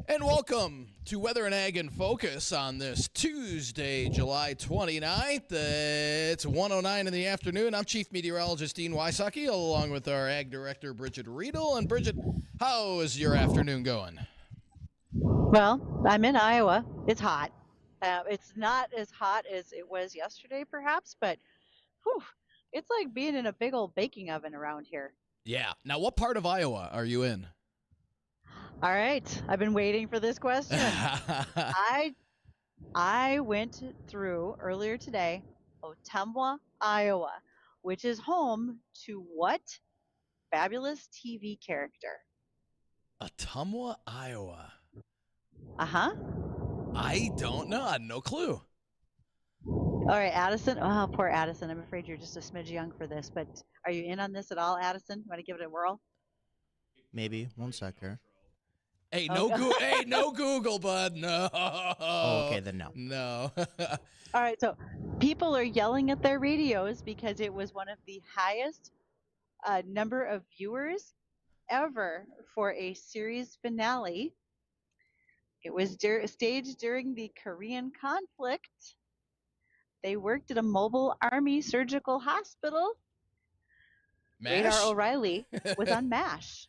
And welcome to Weather and Ag in Focus on this Tuesday, July 29th. It's 1:09 in the afternoon. I'm Chief Meteorologist Dean Wysocki, along with our Ag Director, Bridgette Readel. And Bridgette, how is your afternoon going? Well, I'm in Iowa. It's hot. It's not as hot as it was yesterday, perhaps, but whew, it's like being in a big old baking oven around here. Yeah. Now, what part of Iowa are you in? All right, I've been waiting for this question. I went through earlier today, Ottumwa, Iowa, which is home to what fabulous TV character? Ottumwa, Iowa. Uh-huh. I don't know. I had no clue. All right, Addison. Oh, poor Addison. I'm afraid you're just a smidge young for this, but are you in on this at all, Addison? Want to give it a whirl? Maybe. One sec here. Hey, no Google, bud. No. Oh, okay, then no. No. All right, so people are yelling at their radios because it was one of the highest number of viewers ever for a series finale. It was staged during the Korean conflict. They worked at a mobile army surgical hospital. MASH? Radar O'Reilly was on MASH.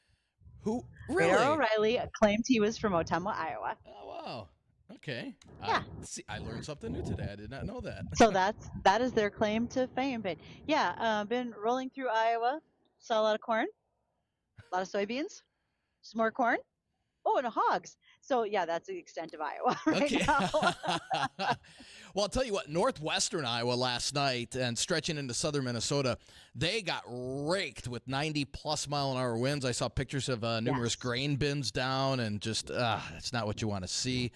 Who? Really? Radar O'Reilly claimed he was from Ottumwa, Iowa. Oh, wow. Okay. Yeah. See, I learned something new today. I did not know that. So that is their claim to fame. But yeah, been rolling through Iowa. Saw a lot of corn, a lot of soybeans, some more corn. Oh, and hogs. So yeah, that's the extent of Iowa right now. Well, I'll tell you what, northwestern Iowa last night and stretching into southern Minnesota, they got raked with 90-plus mile-an-hour winds. I saw pictures of numerous grain bins down, and just, it's not what you want to see.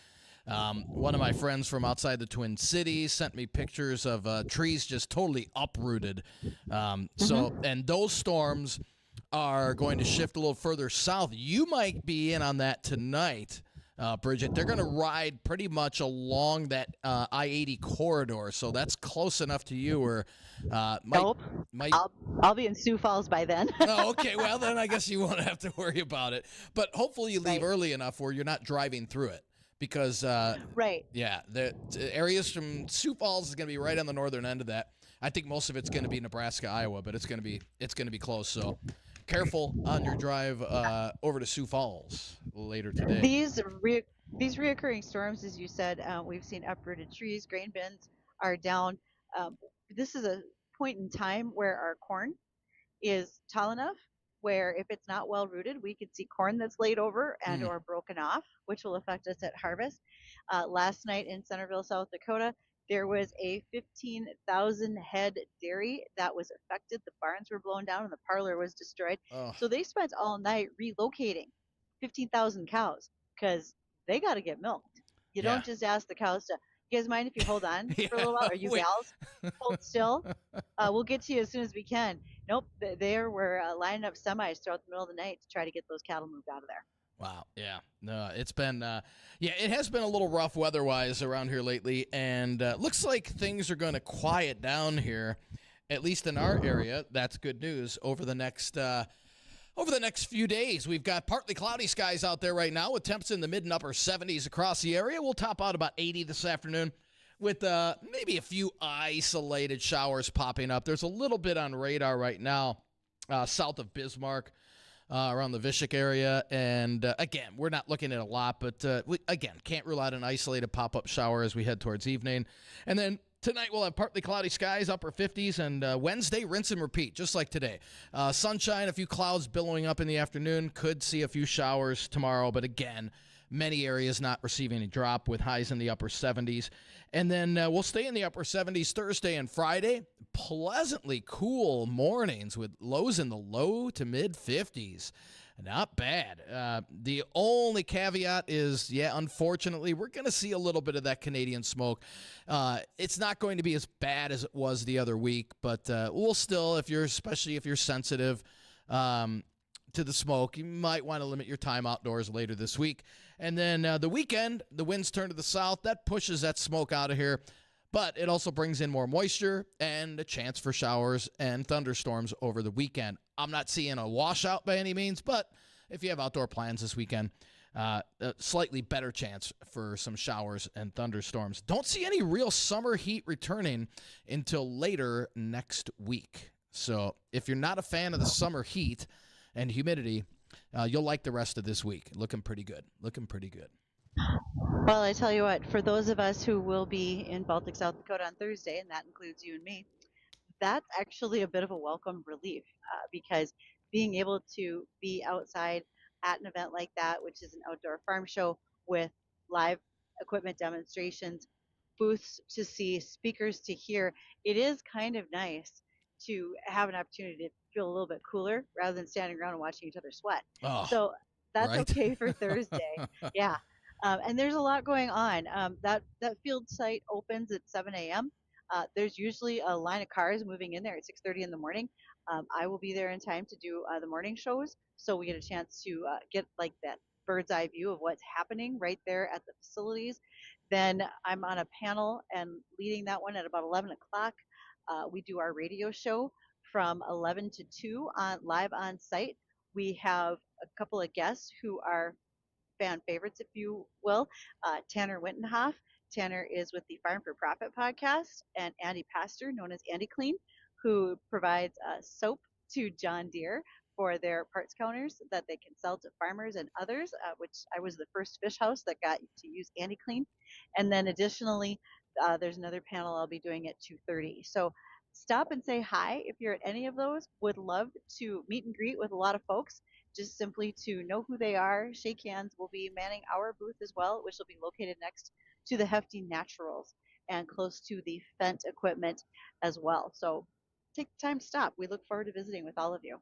One of my friends from outside the Twin Cities sent me pictures of trees just totally uprooted. So, and those storms are going to shift a little further south. You might be in on that tonight, Bridgette. They're going to ride pretty much along that I-80 corridor, so that's close enough to you. Or Nope. I'll be in Sioux Falls by then. Oh, okay. Well, then I guess you won't have to worry about it. But hopefully you leave early enough where you're not driving through it. Because, yeah, the areas from Sioux Falls is going to be right on the northern end of that. I think most of it's going to be Nebraska, Iowa, but it's going to be close. So careful on your drive over to Sioux Falls later today. These reoccurring storms, as you said, we've seen uprooted trees, grain bins are down. This is a point in time where our corn is tall enough where if it's not well rooted, we could see corn that's laid over and or broken off, which will affect us at harvest. Last night in Centerville, South Dakota, there was a 15,000 head dairy that was affected. The barns were blown down and the parlor was destroyed. Oh. So they spent all night relocating 15,000 cows because they got to get milked. You don't just ask the cows to, you guys mind if you hold on for a little while? Or you gals, hold still. We'll get to you as soon as we can. Nope, they were lining up semis throughout the middle of the night to try to get those cattle moved out of there. Wow. Yeah. No, it's been, it has been a little rough weather-wise around here lately, and looks like things are going to quiet down here, at least in our area. That's good news over the next few days. We've got partly cloudy skies out there right now with temps in the mid and upper 70s across the area. We'll top out about 80 this afternoon with maybe a few isolated showers popping up. There's a little bit on radar right now south of Bismarck. Around the Wysocki area, and again, we're not looking at a lot, but we can't rule out an isolated pop-up shower as we head towards evening. And then tonight we'll have partly cloudy skies, upper 50s, and Wednesday, rinse and repeat, just like today. Sunshine, a few clouds billowing up in the afternoon, could see a few showers tomorrow, but again, many areas not receiving a drop with highs in the upper 70s. And then we'll stay in the upper 70s Thursday and Friday. Pleasantly cool mornings with lows in the low to mid 50s. Not bad. The only caveat is, unfortunately, we're going to see a little bit of that Canadian smoke. It's not going to be as bad as it was the other week, but we'll still, especially if you're sensitive to the smoke, you might want to limit your time outdoors later this week. And then the weekend, the winds turn to the south. That pushes that smoke out of here. But it also brings in more moisture and a chance for showers and thunderstorms over the weekend. I'm not seeing a washout by any means, but if you have outdoor plans this weekend, a slightly better chance for some showers and thunderstorms. Don't see any real summer heat returning until later next week. So if you're not a fan of the summer heat and humidity, you'll like the rest of this week. Looking pretty good. Well, I tell you what, for those of us who will be in Baltic, South Dakota on Thursday, and that includes you and me, that's actually a bit of a welcome relief because being able to be outside at an event like that, which is an outdoor farm show with live equipment demonstrations, booths to see, speakers to hear, it is kind of nice to have an opportunity to feel a little bit cooler rather than standing around and watching each other sweat. Oh, So that's right. okay for Thursday. Yeah. And there's a lot going on. That field site opens at 7 a.m. There's usually a line of cars moving in there at 6:30 in the morning. I will be there in time to do the morning shows, so we get a chance to get like that bird's eye view of what's happening right there at the facilities. Then I'm on a panel and leading that one at about 11 o'clock. We do our radio show from 11 to 2 on live on site. We have a couple of guests who are fan favorites, if you will. Tanner Wintenhoff. Tanner is with the Farm for Profit podcast, and Andy Pastor, known as Andy Clean, who provides soap to John Deere for their parts counters that they can sell to farmers and others, which I was the first fish house that got to use Andy Clean. And then additionally, there's another panel I'll be doing at 2:30. So stop and say hi if you're at any of those. Would love to meet and greet with a lot of folks just simply to know who they are, shake hands. We'll be manning our booth as well, which will be located next to the Hefty Naturals and close to the Fent equipment as well. So take the time to stop. We look forward to visiting with all of you.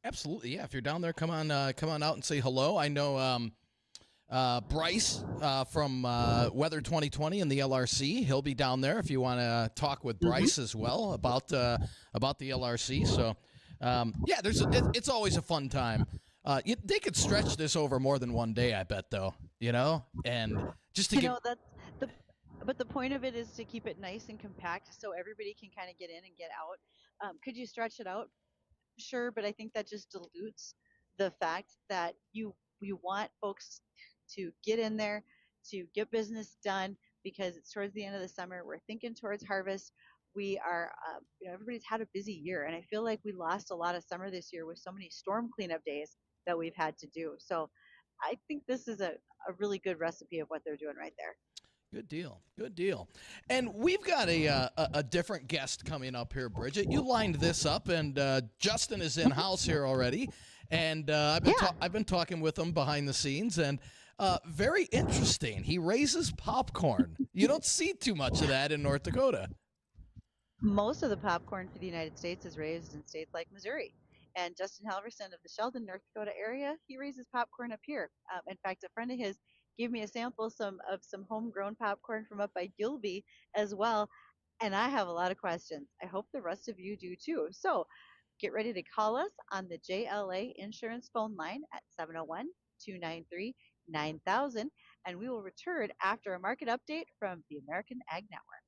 Absolutely, yeah. If you're down there, come on out and say hello. I know Bryce from Weather 2020 and the LRC. He'll be down there if you want to talk with Bryce as well about the LRC. So, yeah, it's always a fun time. They could stretch this over more than one day, I bet, though. And just to but the point of it is to keep it nice and compact so everybody can kind of get in and get out. Could you stretch it out? Sure, but I think that just dilutes the fact that you want folks to get in there, to get business done, because it's towards the end of the summer. We're thinking towards harvest. We are, everybody's had a busy year, and I feel like we lost a lot of summer this year with so many storm cleanup days that we've had to do. So I think this is a really good recipe of what they're doing right there. Good deal. And we've got a different guest coming up here, Bridgette. You lined this up, and Justin is in house here already. And I've been talking with him behind the scenes, and very interesting. He raises popcorn. You don't see too much of that in North Dakota. Most of the popcorn for the United States is raised in states like Missouri. And Justin Halvorson of the Sheldon, North Dakota area, he raises popcorn up here. In fact, a friend of his gave me a sample of some homegrown popcorn from up by Gilby as well. And I have a lot of questions. I hope the rest of you do too. So get ready to call us on the JLA insurance phone line at 701-293-9000. And we will return after a market update from the American Ag Network.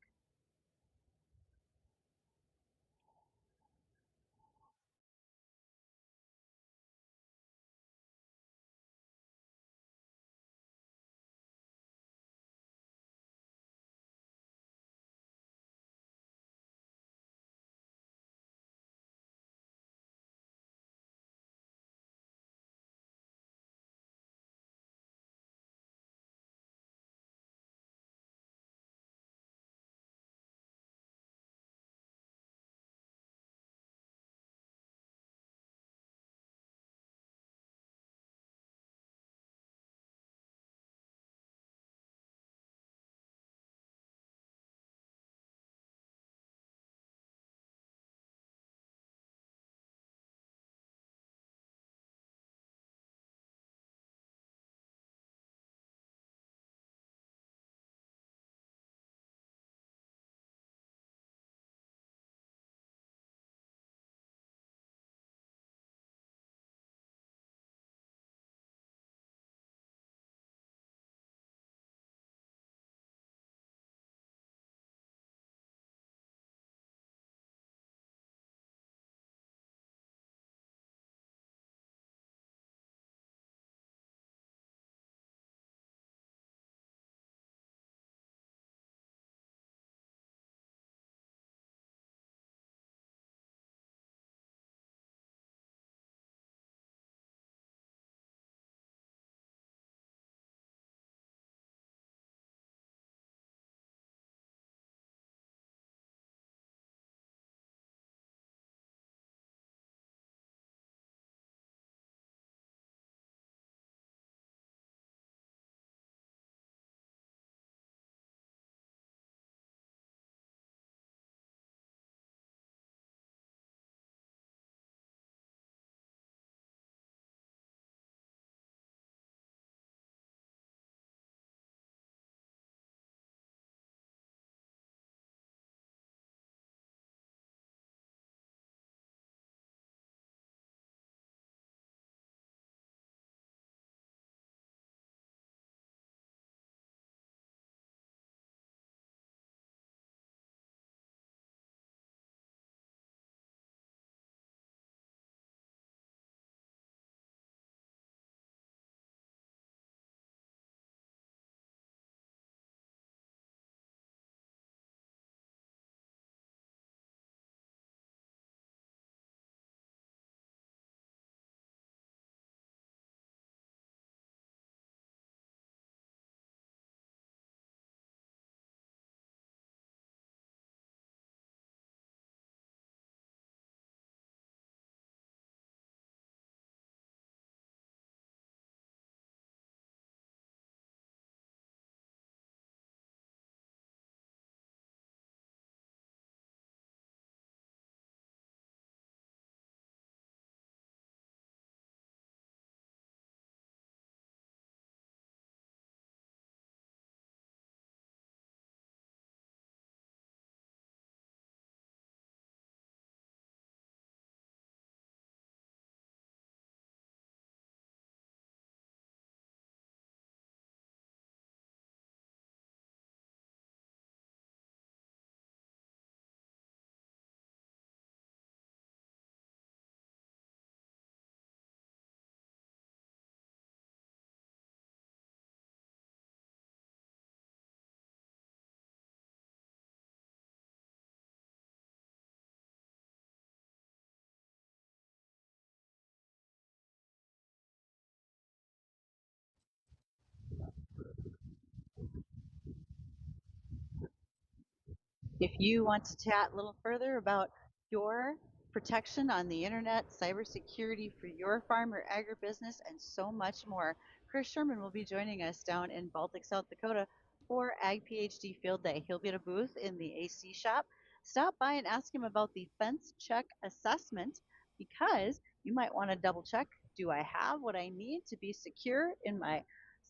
If you want to chat a little further about your protection on the internet, cybersecurity for your farm or agribusiness, and so much more, Chris Sherman will be joining us down in Baltic, South Dakota for Ag PhD Field Day. He'll be at a booth in the AC shop. Stop by and ask him about the fence check assessment because you might want to double check, do I have what I need to be secure in my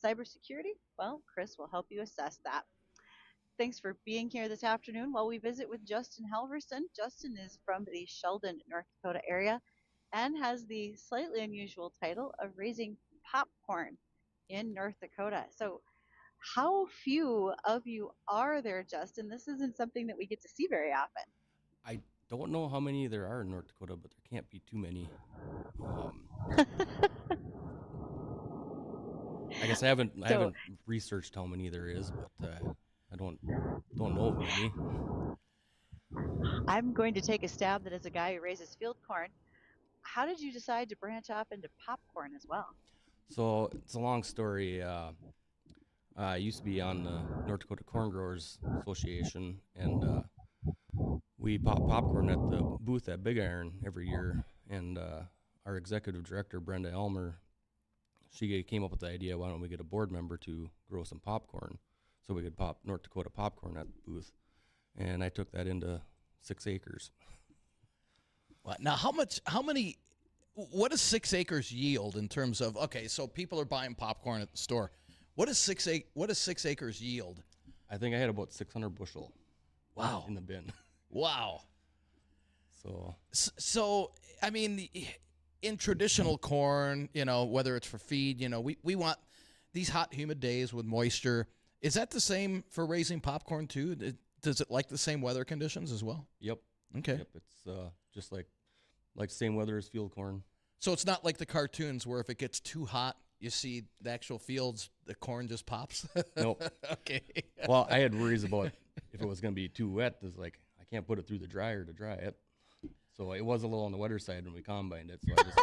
cybersecurity? Well, Chris will help you assess that. Thanks for being here this afternoon while we visit with Justin Halvorson. Justin is from the Sheldon, North Dakota area and has the slightly unusual title of raising popcorn in North Dakota. So, how few of you are there, Justin? This isn't something that we get to see very often. I don't know how many there are in North Dakota, but there can't be too many. I guess I haven't researched how many there is, but I don't know of many. I'm going to take a stab that as a guy who raises field corn, how did you decide to branch off into popcorn as well? So it's a long story. I used to be on the North Dakota Corn Growers Association, and we pop popcorn at the booth at Big Iron every year. And our executive director, Brenda Elmer, she came up with the idea, why don't we get a board member to grow some popcorn so we could pop North Dakota popcorn at the booth. And I took that into 6 acres. Now, what does 6 acres yield in terms of, okay, so people are buying popcorn at the store. What does 6 acres yield? I think I had about 600 bushel. Wow. In the bin. Wow. So I mean, in traditional corn, whether it's for feed, we want these hot, humid days with moisture. Is that the same for raising popcorn too? Does it like the same weather conditions as well? Yep. Okay. Yep. It's just like same weather as field corn. So it's not like the cartoons where if it gets too hot, you see the actual fields, the corn just pops. Nope. Okay. Well, I had worries about if it was going to be too wet. It's like I can't put it through the dryer to dry it. So it was a little on the wetter side when we combined it. So I just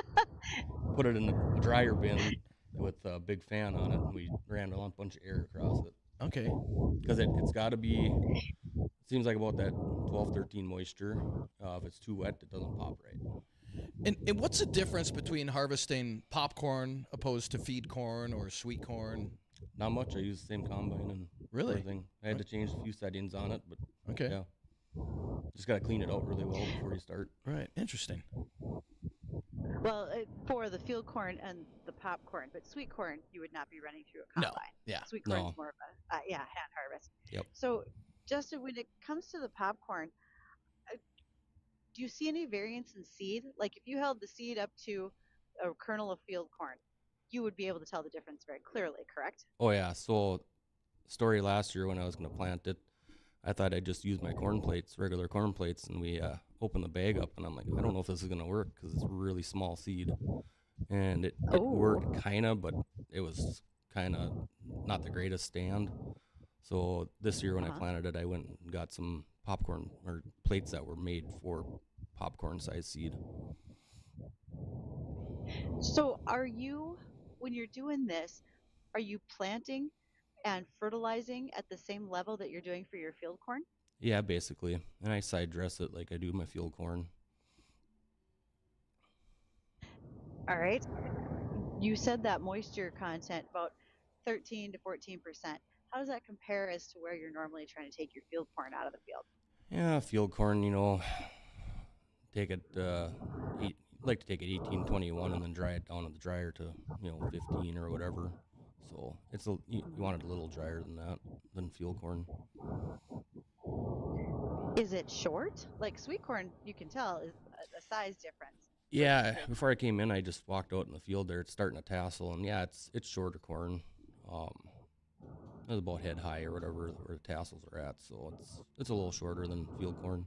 put it in the dryer bin with a big fan on it, and we ran a bunch of air across it. Okay. Because it's got to be, it seems like about that 12, 13 moisture. If it's too wet, it doesn't pop right. And what's the difference between harvesting popcorn opposed to feed corn or sweet corn? Not much. I use the same combine and everything. I had to change a few settings on it, but okay. Yeah. Just got to clean it out really well before you start. Right. Interesting. Well, for the field corn and the popcorn, but sweet corn, you would not be running through a combine. No. Yeah. Sweet corn is more of a hand harvest. Yep. So, Justin, when it comes to the popcorn, do you see any variance in seed? Like if you held the seed up to a kernel of field corn, you would be able to tell the difference very clearly, correct? Oh yeah. So, story last year when I was going to plant it, I thought I'd just use my corn plates, regular corn plates, and we opened the bag up, and I'm like, I don't know if this is going to work because it's a really small seed. And it worked kind of, but it was kind of not the greatest stand. So this year when I planted it, I went and got some popcorn or plates that were made for popcorn size seed. So when you're doing this, are you planting and fertilizing at the same level that you're doing for your field corn? Yeah, basically. And I side dress it like I do my field corn. All right. You said that moisture content, about 13 to 14%. How does that compare as to where you're normally trying to take your field corn out of the field? Yeah, field corn, take it, like to take it 18, 21 and then dry it down in the dryer to, 15 or whatever. So you want it a little drier than field corn. Is it short? Like sweet corn, you can tell is a size difference. Yeah, before I came in, I just walked out in the field there. It's starting to tassel, and yeah, it's shorter corn. It's about head high or whatever where the tassels are at, so it's a little shorter than field corn.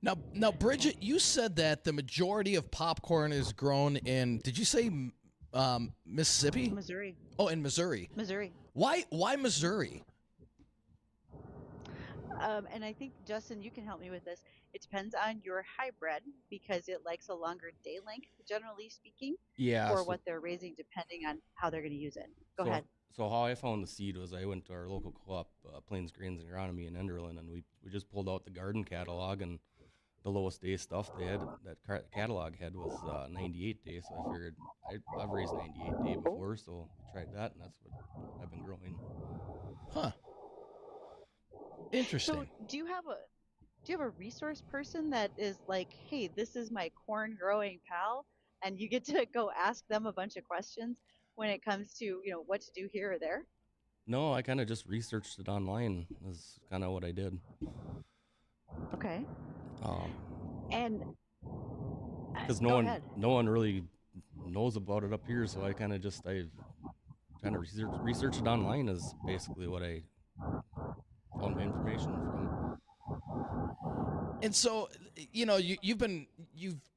Now, Bridgette, you said that the majority of popcorn is grown in. Did you say Mississippi? Missouri. Oh, in Missouri. Missouri. Why Missouri? And I think, Justin, you can help me with this. It depends on your hybrid because it likes a longer day length, generally speaking, Yeah. for what they're raising, depending on how they're going to use it. Go ahead. So how I found the seed was I went to our local co-op, Plains Grains and Agronomy in Enderlin, and we just pulled out the garden catalog, and the lowest day stuff they had catalog had was 98 day. So I figured I've raised 98 day before, so we tried that, and that's what I've been growing. Huh. So Interesting. do you have a resource person that is like, hey, this is my corn growing pal, and you get to go ask them a bunch of questions when it comes to what to do here or there? No, I kind of just researched it online. Is kind of what I did. Okay. Um, And because go ahead. no one really knows about it up here, so I kind of research it online is basically what I found my information from. And so, you've been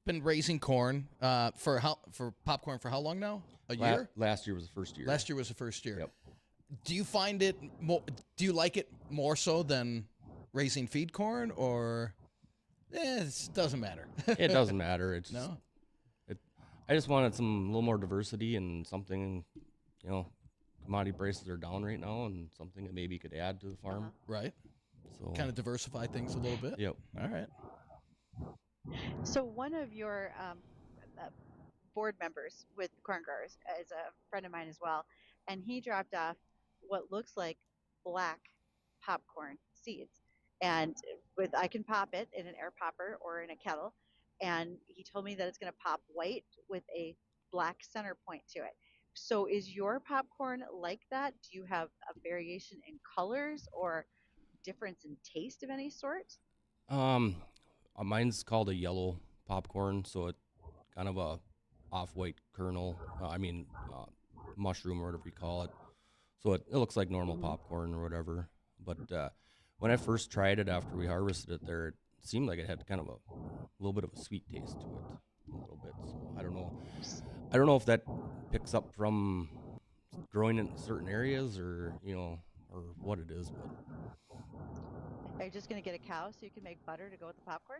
raising corn for popcorn for how long now? A year? Last year was the first year. Last year was the first year. Yep. Do you find it more? Do you like it more so than raising feed corn, or it doesn't matter? It doesn't matter. It's No. I just wanted a little more diversity and something, commodity prices are down right now, and something that maybe could add to the farm. Right. So Kind of diversify things a little bit. Yep. All right. So one of your board members with Corn Growers is a friend of mine as well, and he dropped off what looks like black popcorn seeds. And I can pop it in an air popper or in a kettle, and he told me that it's going to pop white with a black center point to it. So is your popcorn like that? Do you have a variation in colors or difference in taste of any sort? Mine's called a yellow popcorn, so it kind of a off-white kernel. Mushroom or whatever you call it. So it looks like normal popcorn or whatever. But when I first tried it after we harvested it, it seemed like it had kind of a little bit of a sweet taste to it, a little bit. So I don't know. I don't know if that picks up from growing in certain areas or or what it is, but. Are you just going to get a cow so you can make butter to go with the popcorn?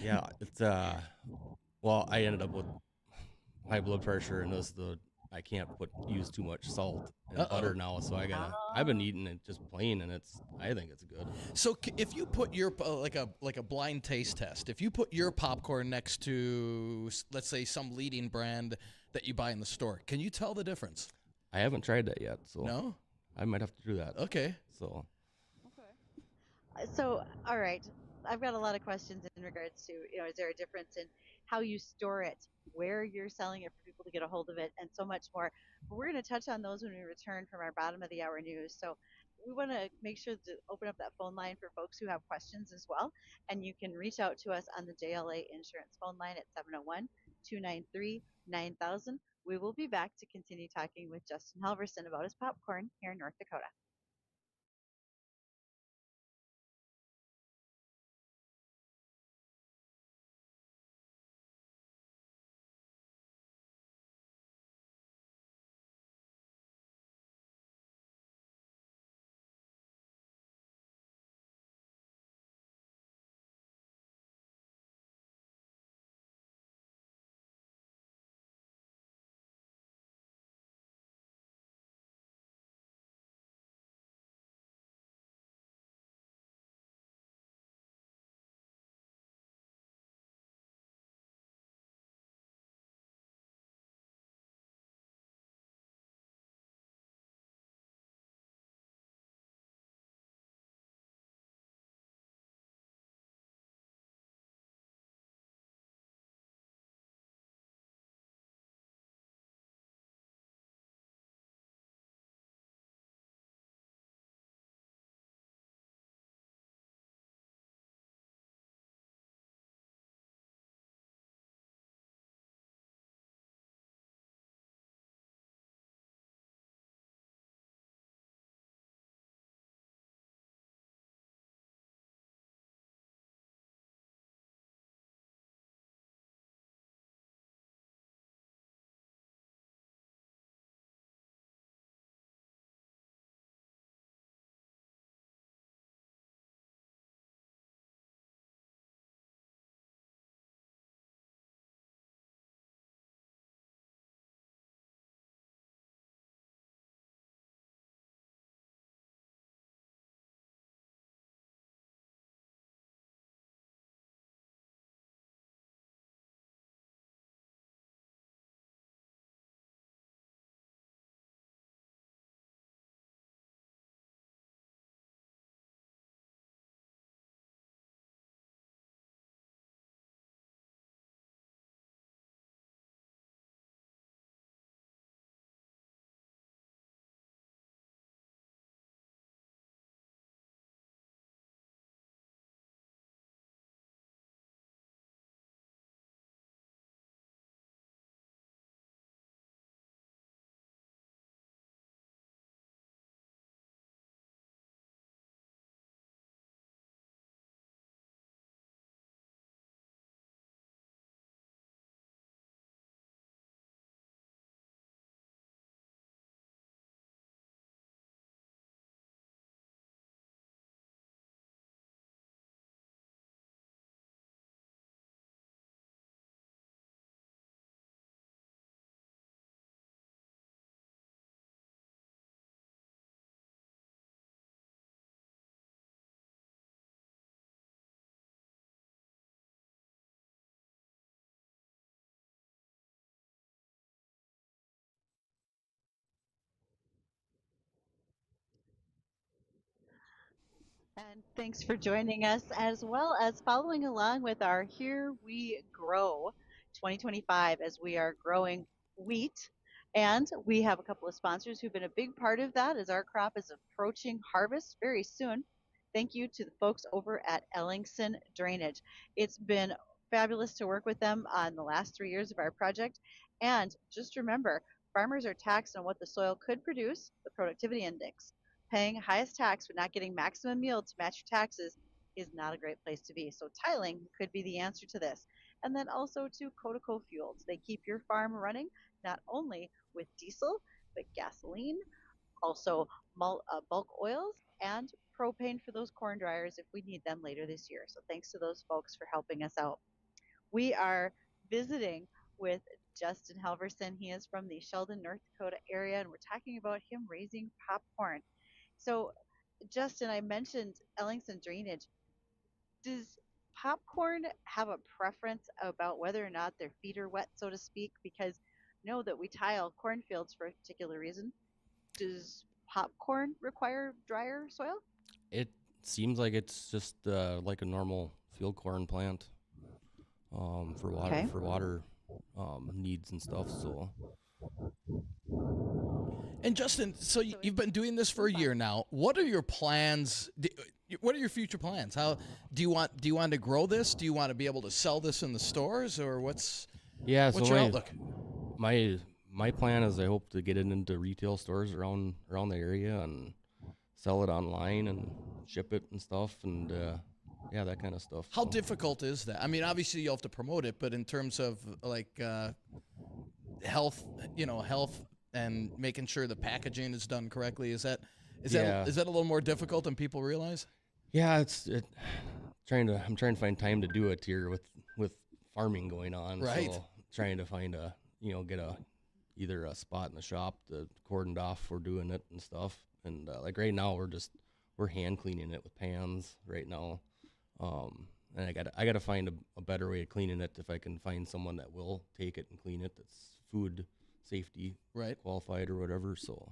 Yeah, it's well, I ended up with high blood pressure, and I can't use too much salt and butter now, so I've been eating it just plain, and I think it's good. So if you put your like a blind taste test, if you put your popcorn next to, let's say, some leading brand that you buy in the store, can you tell the difference? I haven't tried that yet, so No? I might have to do that. Okay. So. So, all right, I've got a lot of questions in regards to, is there a difference in how you store it, where you're selling it for people to get a hold of it, and so much more. But we're going to touch on those when we return from our bottom of the hour news. So we want to make sure to open up that phone line for folks who have questions as well. And you can reach out to us on the JLA Insurance phone line at 701-293-9000. We will be back to continue talking with Justin Halvorson about his popcorn here in North Dakota. And thanks for joining us as well as following along with our Here We Grow 2025 as we are growing wheat. And we have a couple of sponsors who've been a big part of that as our crop is approaching harvest very soon. Thank you to the folks over at Ellingson Drainage. It's been fabulous to work with them on the last 3 years of our project. And just remember, farmers are taxed on what the soil could produce, the productivity index. Paying highest tax but not getting maximum yield to match your taxes is not a great place to be. So tiling could be the answer to this. And then also to Codeco Fuels. They keep your farm running not only with diesel, but gasoline, also bulk oils, and propane for those corn dryers if we need them later this year. So thanks to those folks for helping us out. We are visiting with Justin Halvorson. He is from the Sheldon, North Dakota area, and we're talking about him raising popcorn. So, Justin, I mentioned Ellingson Drainage. Does popcorn have a preference about whether or not their feet are wet, so to speak? Because know that we tile cornfields for a particular reason. Does popcorn require drier soil? It seems like it's just like a normal field corn plant for water needs and stuff. So. And Justin, so you've been doing this for a year now. What are your plans? What are your future plans? How do you want to grow this? Do you want to be able to sell this in the stores, or what's your outlook? My plan is I hope to get it into retail stores around the area and sell it online and ship it and stuff, and that kind of stuff. How difficult is that? I mean, obviously you have to promote it, but in terms of like health and making sure the packaging is done correctly, is that a little more difficult than people realize? Yeah, I'm trying to find time to do it here with farming going on. Right. So trying to find get either a spot in the shop to cordoned off for doing it and stuff. And like right now we're hand cleaning it with pans right now. And I gotta find a better way of cleaning it if I can find someone that will take it and clean it. That's food safety qualified or whatever. So,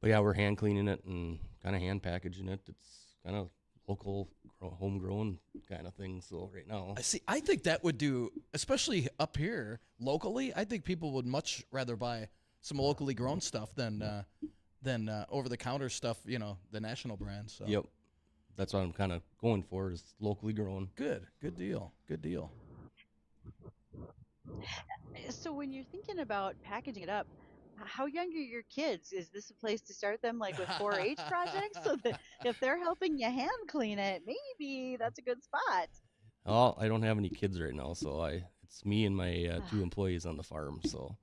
but yeah, we're hand cleaning it and kind of hand packaging it. It's kind of local, homegrown kind of thing. So right now, I think that would do, especially up here locally. I think people would much rather buy some locally grown stuff than over the counter stuff. The national brands. So. Yep. That's what I'm kind of going for, is locally grown. Good deal. So when you're thinking about packaging it up, how young are your kids? Is this a place to start them like with 4-H projects? So that if they're helping you hand clean it, maybe that's a good spot. Oh, I don't have any kids right now, so it's me and my 2 employees on the farm. So.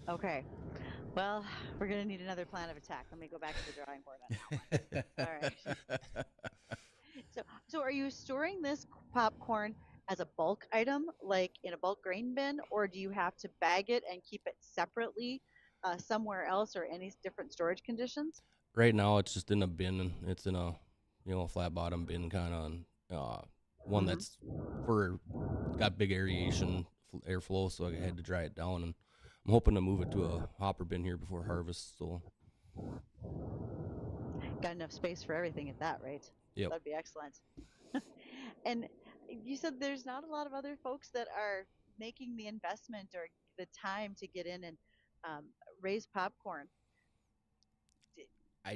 Okay. Well, we're going to need another plan of attack. Let me go back to the drawing board on that one. All right. So are you storing this popcorn as a bulk item, like in a bulk grain bin, or do you have to bag it and keep it separately somewhere else, or any different storage conditions? Right now, it's just in a bin. It's in a flat bottom bin, kind of one that's got big airflow, so I had to dry it down, and I'm hoping to move it to a hopper bin here before harvest. So got enough space for everything at that rate. Yep. That'd be excellent. And you said there's not a lot of other folks that are making the investment or the time to get in and raise popcorn.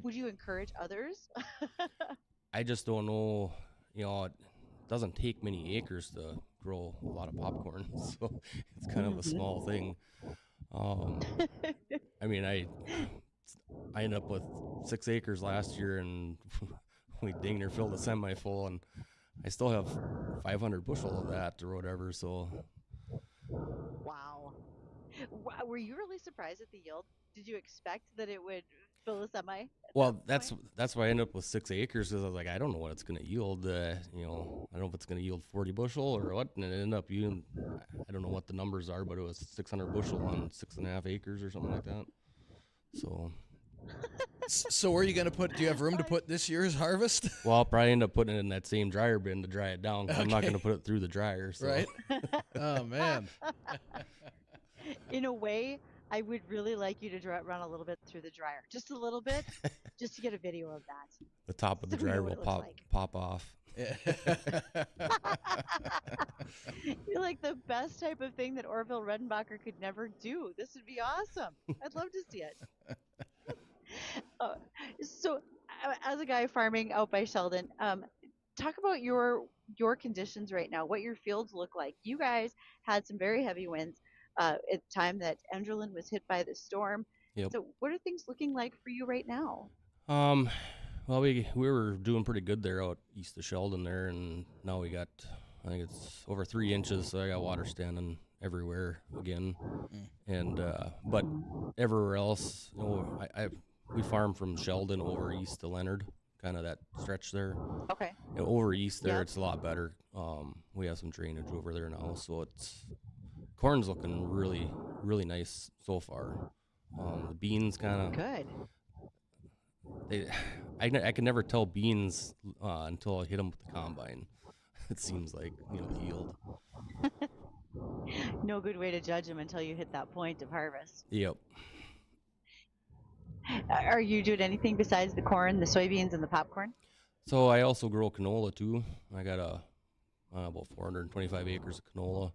Would you encourage others? I just don't know. It doesn't take many acres to grow a lot of popcorn, so it's kind of a small thing. I mean, I ended up with 6 acres last year, and we dang near filled a semi full, and I still have 500 bushel of that or whatever. So, wow. Were you really surprised at the yield? Did you expect that it would fill a semi? Well, that's why I ended up with 6 acres, because I was like, I don't know what it's going to yield. I don't know if it's going to yield 40 bushel or what, and it ended up yielding, I don't know what the numbers are, but it was 600 bushel on 6.5 acres or something like that. So where are you going to put? Do you have room to put this year's harvest? Well, I'll probably end up putting it in that same dryer bin to dry it down, because I'm not going to put it through the dryer. So. Right. Oh man. In a way, I would really like you to run a little bit through the dryer, just a little bit, just to get a video of that. The top of the So we know dryer what will it looks like. pop off. You're like the best type of thing that Orville Redenbacher could never do. This would be awesome. I'd love to see it. Uh, so, as a guy farming out by Sheldon, talk about your conditions right now. What your fields look like. You guys had some very heavy winds at the time that Enderlin was hit by the storm. Yep. So, what are things looking like for you right now? Well, we were doing pretty good there out east of Sheldon there, and now we got, I think it's over 3 inches, so I got water standing everywhere again. And but everywhere else, we farm from Sheldon over east to Leonard, kind of that stretch there. Okay. And over east there, Yep. it's a lot better. We have some drainage over there now, so corn's looking really, really nice so far. The beans kind of Good. I can never tell beans until I hit them with the combine. It seems like, yield. No good way to judge them until you hit that point of harvest. Yep. Are you doing anything besides the corn, the soybeans, and the popcorn? So I also grow canola too. I got about 425 acres of canola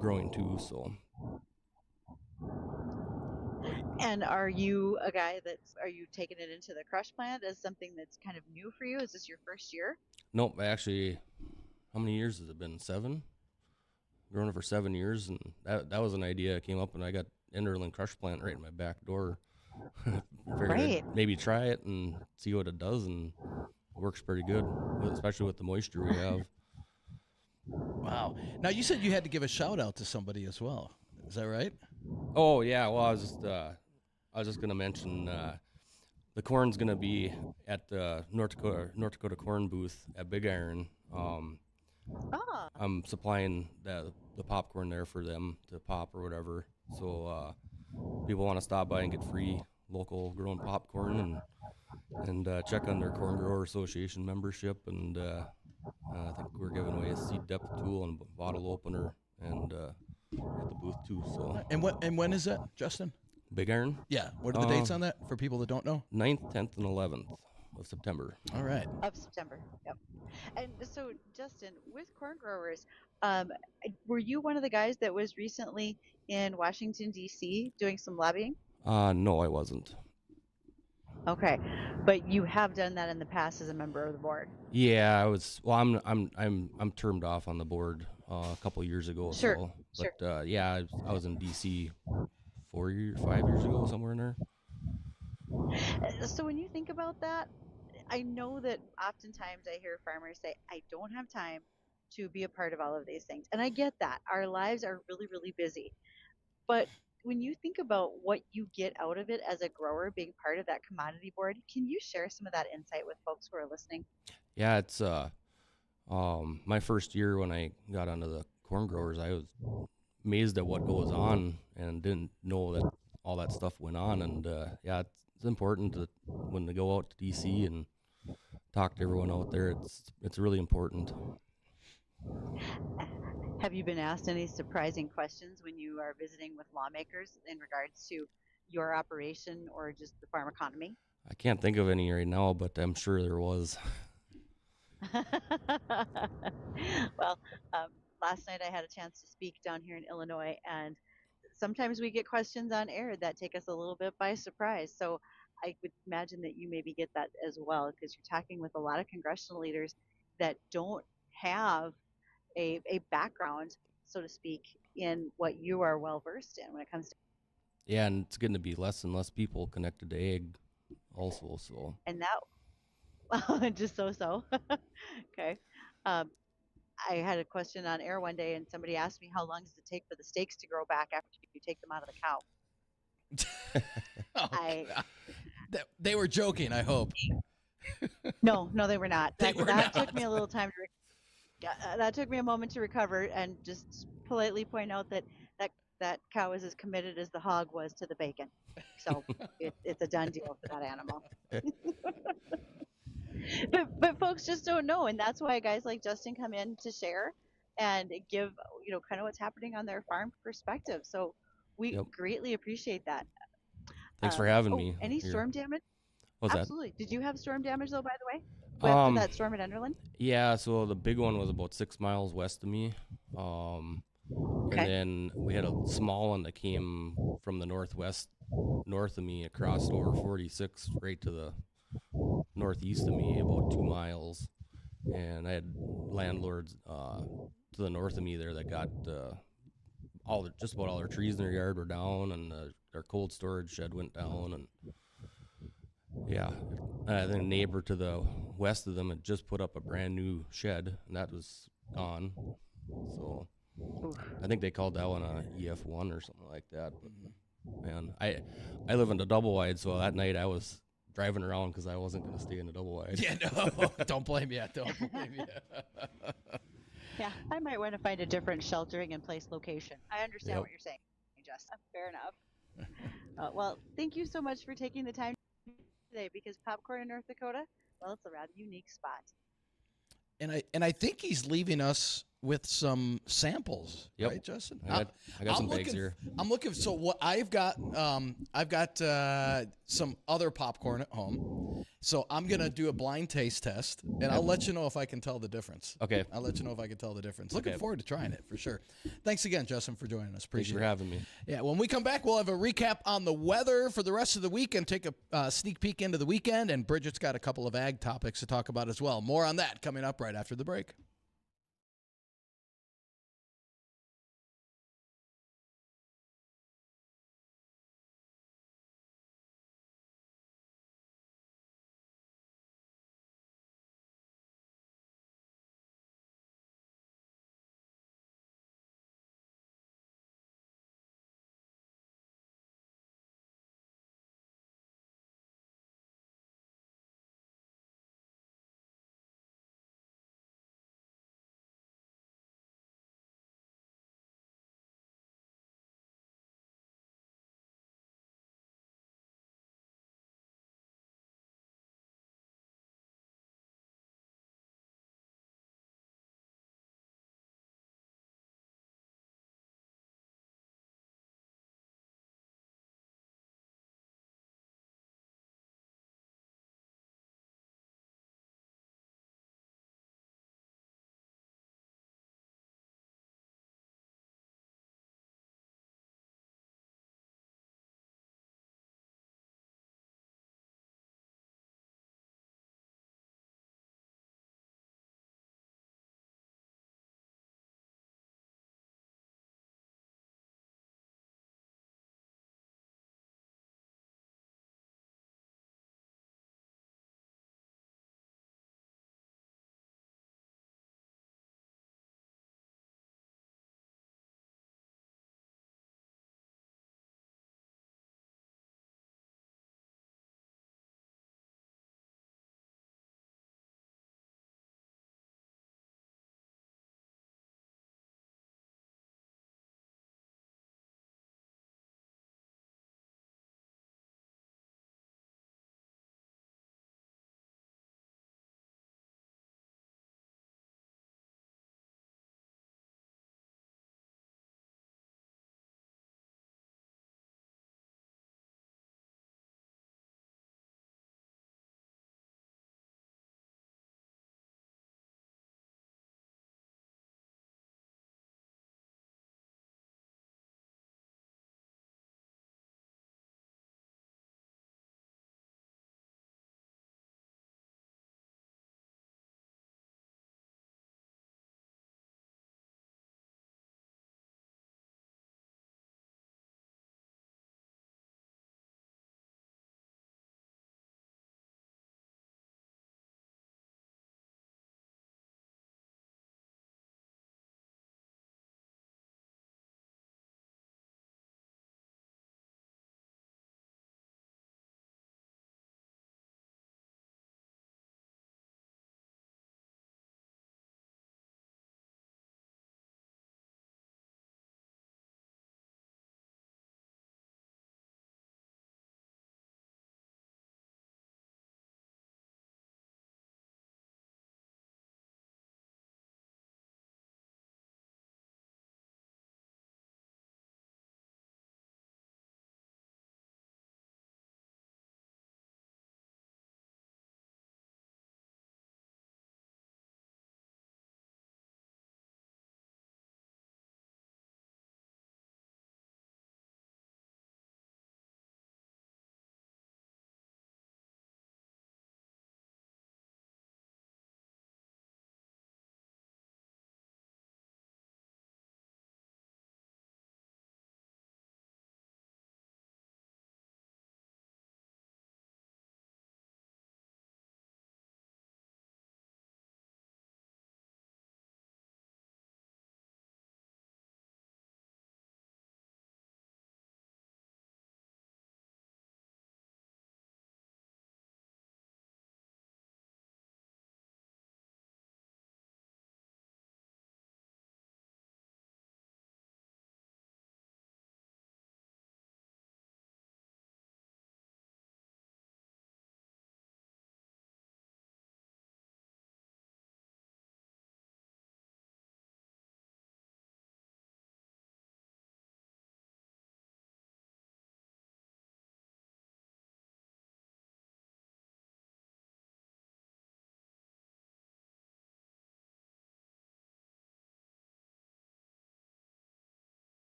growing too. So. And are you a guy are you taking it into the crush plant as something that's kind of new for you? Is this your first year? Nope. Actually, how many years has it been? 7. Grown it for 7 years, and that was an idea that came up, and I got Enderlin crush plant right in my back door. Figured Right. I'd maybe try it and see what it does, and it works pretty good, especially with the moisture we have. Wow. Now, you said you had to give a shout out to somebody as well. Is that right? Oh yeah, well I was just gonna mention the corn's gonna be at the North Dakota corn booth at Big Iron. Ah, I'm supplying the popcorn there for them to pop or whatever. So people want to stop by and get free local grown popcorn and check on their Corn Grower Association membership. And I think we're giving away a seed depth tool and bottle opener and at the booth too. So And when is that, Justin? Big Iron, Yeah. What are the dates on that for people that don't know? 9th, 10th, and 11th of September. All right. of September. Yep. And so, Justin, with corn growers, were you one of the guys that was recently in Washington D.C. doing some lobbying? No, I wasn't. Okay, but you have done that in the past as a member of the board. Yeah, I was. Well, I'm termed off on the board a couple years ago. Sure, So, but yeah, I was in DC 5 years ago, somewhere in there. So when you think about that, I know that oftentimes I hear farmers say, I don't have time to be a part of all of these things. And I get that. Our lives are really, really busy. But when you think about what you get out of it as a grower, being part of that commodity board, can you share some of that insight with folks who are listening? Yeah, it's my first year when I got onto the corn growers, I was amazed at what goes on and didn't know that all that stuff went on. And yeah, it's important to when they go out to DC and talk to everyone out there. It's really important. Have you been asked any surprising questions when you are visiting with lawmakers in regards to your operation or just the farm economy? I can't think of any right now, but I'm sure there was. Well, last night I had a chance to speak down here in Illinois, and sometimes we get questions on air that take us a little bit by surprise. So I would imagine that you maybe get that as well, because you're talking with a lot of congressional leaders that don't have a background, so to speak, in what you are well versed in when it comes to. Yeah, and it's going to be less and less people connected to ag also. So And that, just so. Okay. I had a question on air one day, and somebody asked me, how long does it take for the steaks to grow back after you take them out of the cow? Oh, God. They were joking, I hope. No, they were not. They That, were that not. took me a little time to. That took me a moment to recover, and just politely point out that cow is as committed as the hog was to the bacon. So it's a done deal for that animal. But folks just don't know, and that's why guys like Justin come in to share and give kind of what's happening on their farm perspective. So We Yep. greatly appreciate that. Thanks for having Oh, me any here. storm damage? What's that? Absolutely. Did you have storm damage though, by the way? After Um, that storm at Enderlin? yeah, so the big one was about 6 miles west of me. And Okay. then we had a small one that came from the northwest, north of me, across over 46 right to the northeast of me, about 2 miles. And I had landlords to the north of me there that got just about all their trees in their yard were down, and their cold storage shed went down, and yeah, I think a neighbor to the west of them had just put up a brand new shed, and that was gone. So Oof. I think they called that one a EF1 or something like that. But man, I live in a double wide, so that night I was driving around because I wasn't going to stay in the double wide. Yeah, no, don't blame you. Don't blame you. Yeah, I might want to find a different sheltering in place location. I understand Yep. what you're saying, Justin. Fair enough. Well, thank you so much for taking the time today, because popcorn in North Dakota, well, it's a rather unique spot. And I think he's leaving us with some samples, Yep. right, Justin? I got some bags looking, here. I'm looking. So what I've got some other popcorn at home. So I'm gonna do a blind taste test, and I'll let you know if I can tell the difference. Okay. I'll let you know if I can tell the difference. Looking Okay. forward to trying it for sure. Thanks again, Justin, for joining us. Thanks Appreciate for it. having me. Yeah, when we come back, we'll have a recap on the weather for the rest of the week and take a sneak peek into the weekend. And Bridgette's got a couple of ag topics to talk about as well. More on that coming up right after the break.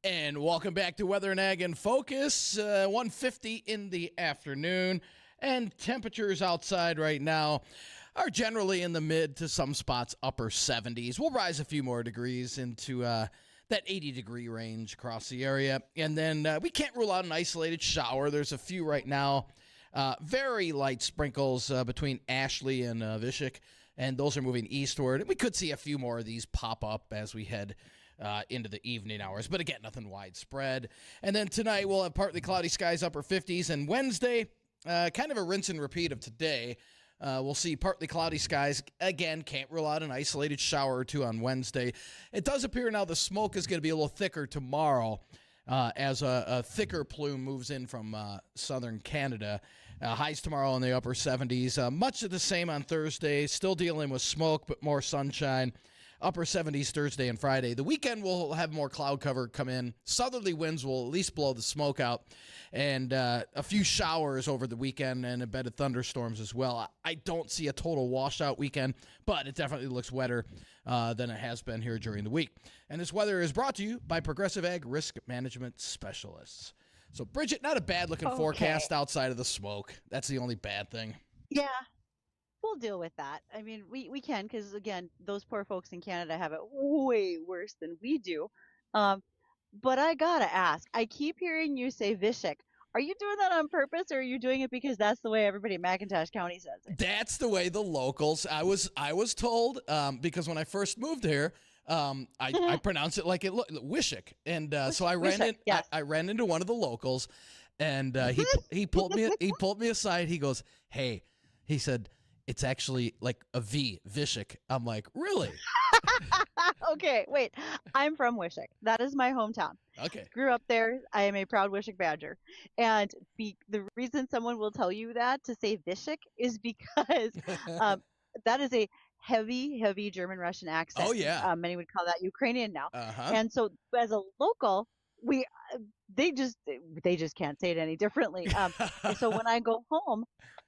And welcome back to Weather and Ag in Focus, 1:50 in the afternoon. And temperatures outside right now are generally in the mid to some spots upper 70s. We'll rise a few more degrees into that 80-degree range across the area. And then we can't rule out an isolated shower. There's a few right now. Very light sprinkles between Ashley and Wysocki, and those are moving eastward. We could see a few more of these pop up as we head into the evening hours. But again, nothing widespread. And then tonight we'll have partly cloudy skies, upper 50s. And Wednesday, kind of a rinse and repeat of today. We'll see partly cloudy skies. Again, can't rule out an isolated shower or two on Wednesday. It does appear now the smoke is going to be a little thicker tomorrow as a thicker plume moves in from southern Canada. Highs tomorrow in the upper 70s. Much of the same on Thursday. Still dealing with smoke, but more sunshine. Upper 70s Thursday and Friday. The weekend will have more cloud cover come in. Southerly winds will at least blow the smoke out. And a few showers over the weekend and a bed of thunderstorms as well. I don't see a total washout weekend, but it definitely looks wetter than it has been here during the week. And this weather is brought to you by Progressive Ag Risk Management Specialists. So, Bridgette, not a bad-looking forecast outside of the smoke. That's the only bad thing. Yeah, we'll deal with that. I mean, we can, because, again, those poor folks in Canada have it way worse than we do. But I gotta ask, I keep hearing you say Wysocki. Are you doing that on purpose, or are you doing it because that's the way everybody in McIntosh County says it? That's the way the locals. I was told because when I first moved here, I pronounced it like it looked Wysocki, and so I ran in. Yes. I ran into one of the locals, and he pulled me aside. He goes, "Hey," he said, "it's actually like a V, Wysocki." I'm like, "Really?" Okay, wait. I'm from Wysocki. That is my hometown. Okay. Grew up there. I am a proud Wysocki Badger. And the reason someone will tell you that to say Wysocki is because that is a heavy, heavy German-Russian accent. Oh, yeah. Many would call that Ukrainian now. Uh-huh. And so as a local, they just can't say it any differently. And so when I go home,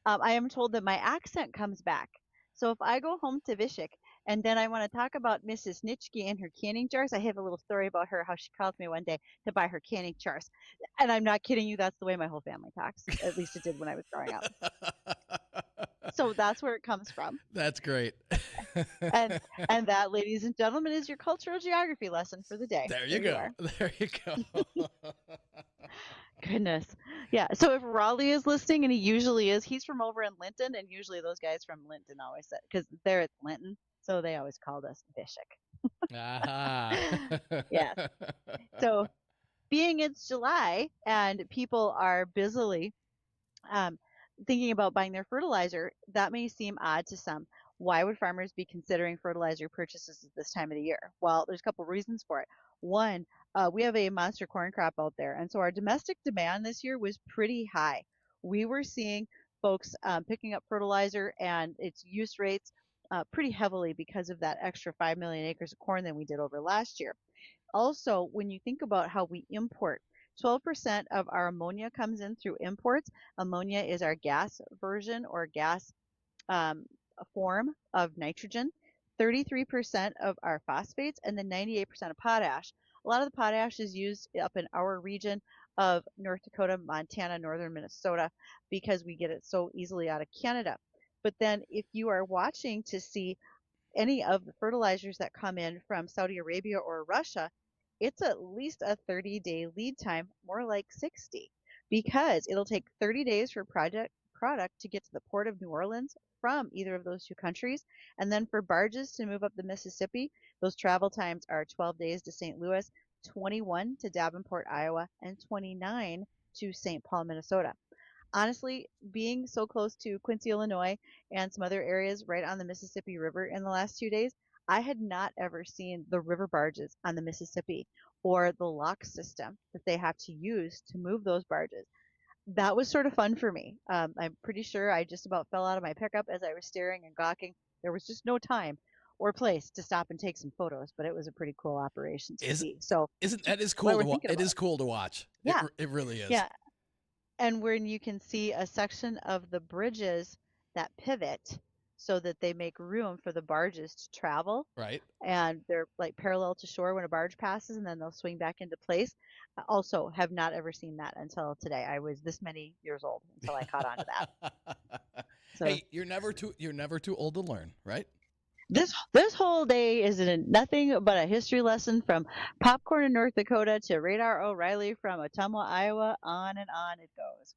I am told that my accent comes back. So if I go home to Wysocki and then I want to talk about Mrs. Nitschke and her canning jars, I have a little story about her, how she called me one day to buy her canning jars. And I'm not kidding you, that's the way my whole family talks. At least it did when I was growing up. So that's where it comes from. That's great. And that, ladies and gentlemen, is your cultural geography lesson for the day. There you go. There you go. Goodness. Yeah. So if Raleigh is listening, and he usually is, he's from over in Linton, and usually those guys from Linton always said, because they're at Linton, so they always called us Wysocki. Aha. Yeah. So being it's July and people are busily thinking about buying their fertilizer, that may seem odd to some. Why would farmers be considering fertilizer purchases at this time of the year? Well, there's a couple reasons for it. One, we have a monster corn crop out there, and so our domestic demand this year was pretty high. We were seeing folks picking up fertilizer and its use rates pretty heavily because of that extra 5 million acres of corn than we did over last year. Also, when you think about how we import, 12% of our ammonia comes in through imports. Ammonia is our gas version or gas form of nitrogen. 33% of our phosphates, and then 98% of potash. A lot of the potash is used up in our region of North Dakota, Montana, northern Minnesota, because we get it so easily out of Canada. But then if you are watching to see any of the fertilizers that come in from Saudi Arabia or Russia, it's at least a 30-day lead time, more like 60, because it'll take 30 days for product to get to the port of New Orleans from either of those two countries. And then for barges to move up the Mississippi, those travel times are 12 days to St. Louis, 21 to Davenport, Iowa, and 29 to St. Paul, Minnesota. Honestly, being so close to Quincy, Illinois, and some other areas right on the Mississippi River in the last 2 days, I had not ever seen the river barges on the Mississippi or the lock system that they have to use to move those barges. That was sort of fun for me. I'm pretty sure I just about fell out of my pickup as I was staring and gawking. There was just no time or place to stop and take some photos, but it was a pretty cool operation to see. So that is cool to watch. It is cool to watch. Yeah. It really is. Yeah. And when you can see a section of the bridges that pivot. so that they make room for the barges to travel, Right. and they're like parallel to shore when a barge passes, and then they'll swing back into place. I also have not ever seen that until today. I was this many years old until I caught on to that. So Hey, you're never too old to learn, right? this whole day is nothing but a history lesson from popcorn in North Dakota to Radar O'Reilly from Ottumwa, Iowa. On and on it goes.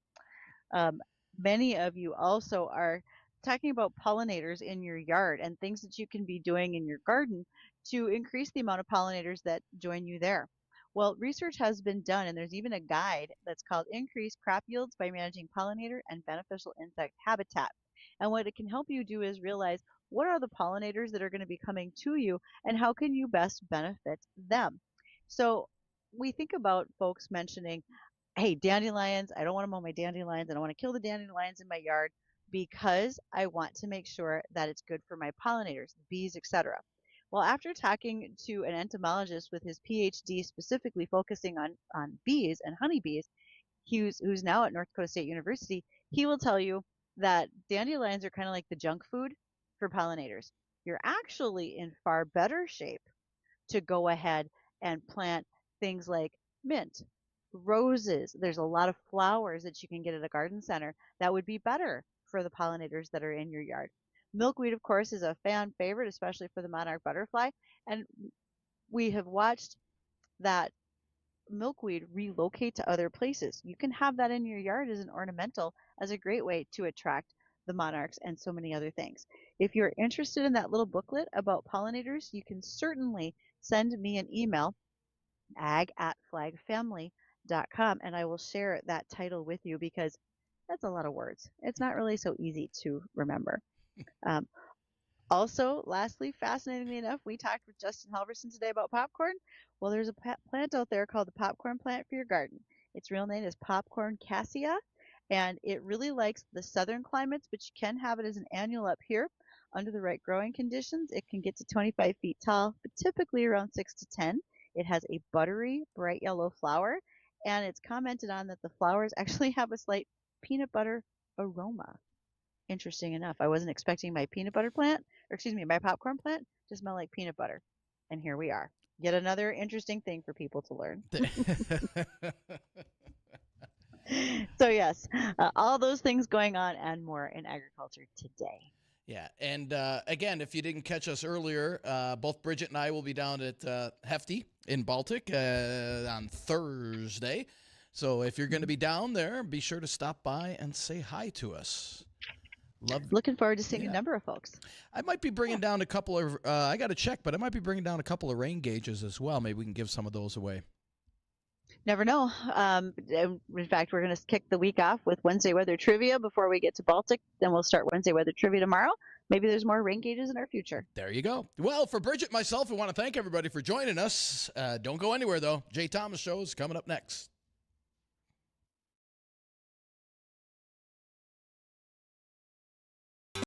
Many of you also are talking about pollinators in your yard and things that you can be doing in your garden to increase the amount of pollinators that join you there. Well, research has been done, and there's even a guide that's called Increase Crop Yields by Managing Pollinator and Beneficial Insect Habitat. And what it can help you do is realize what are the pollinators that are going to be coming to you and how can you best benefit them. So we think about folks mentioning, hey, dandelions, I don't want to mow my dandelions. I don't want to kill the dandelions in my yard because I want to make sure that it's good for my pollinators, bees, etc. Well, after talking to an entomologist with his PhD specifically focusing on bees and honeybees, who's now at North Dakota State University, he will tell you that dandelions are kind of like the junk food for pollinators. You're actually in far better shape to go ahead and plant things like mint, roses. There's a lot of flowers that you can get at a garden center that would be better for the pollinators that are in your yard. Milkweed, of course, is a fan favorite, especially for the monarch butterfly. And we have watched that milkweed relocate to other places. You can have that in your yard as an ornamental, as a great way to attract the monarchs and so many other things. If you're interested in that little booklet about pollinators, you can certainly send me an email, ag@flagfamily.com, and I will share that title with you because that's a lot of words. It's not really so easy to remember. Also, lastly, fascinatingly enough, we talked with Justin Halvorson today about popcorn. Well, there's a plant out there called the popcorn plant for your garden. Its real name is popcorn cassia, and it really likes the southern climates, but you can have it as an annual up here. Under the right growing conditions, it can get to 25 feet tall, but typically around 6 to 10. It has a buttery, bright yellow flower, and it's commented on that the flowers actually have a slight peanut butter aroma. Interesting enough, I wasn't expecting my my popcorn plant to smell like peanut butter. And here we are. Yet another interesting thing for people to learn. So yes, all those things going on and more in agriculture today. Yeah, and again, if you didn't catch us earlier, both Bridgette and I will be down at Hefty in Baltic on Thursday. So if you're going to be down there, be sure to stop by and say hi to us. Looking forward to seeing a number of folks. I might be bringing down a couple of, I got to check, but I might be bringing down a couple of rain gauges as well. Maybe we can give some of those away. Never know. In fact, we're going to kick the week off with Wednesday weather trivia before we get to Baltic. Then we'll start Wednesday weather trivia tomorrow. Maybe there's more rain gauges in our future. There you go. Well, for Bridgette and myself, I want to thank everybody for joining us. Don't go anywhere, though. Jay Thomas Show is coming up next.